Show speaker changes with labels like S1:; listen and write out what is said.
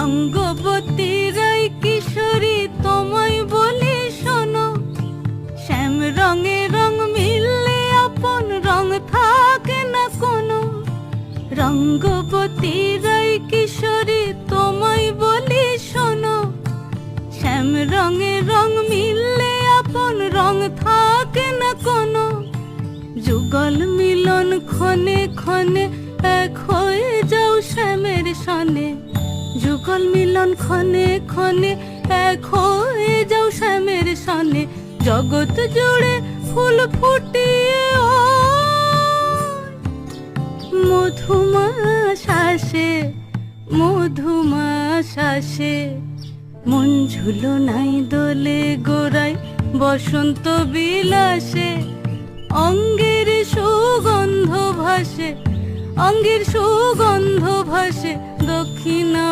S1: রঙ্গবতী রাই কিশোরী তোমায় বলি শোনো, শ্যাম রঙে রং মিললে আপন রং থাকে না কোনো। রঙ্গবতী রাই কিশোরী তোমায় বলি শোনো, শ্যাম রঙে রং মিললে আপন রং থাকে না কোনো। যুগল মিলন ক্ষণে ক্ষণে এক হয়ে যাও শ্যামের সনে, যুগল মিলন ক্ষণে ক্ষণে এক হয়ে যাও শ্যামের সনে। জগৎ জুড়ে ফুল ফুটিয়ে মধুমাস আসে, মধুমাস আসে। মন ঝুলনাই দোলে গোড়ায় বসন্ত বিলাসে, অঙ্গের সুগন্ধ ভাসে, অঙ্গের সুগন্ধ ভাসে দক্ষিণা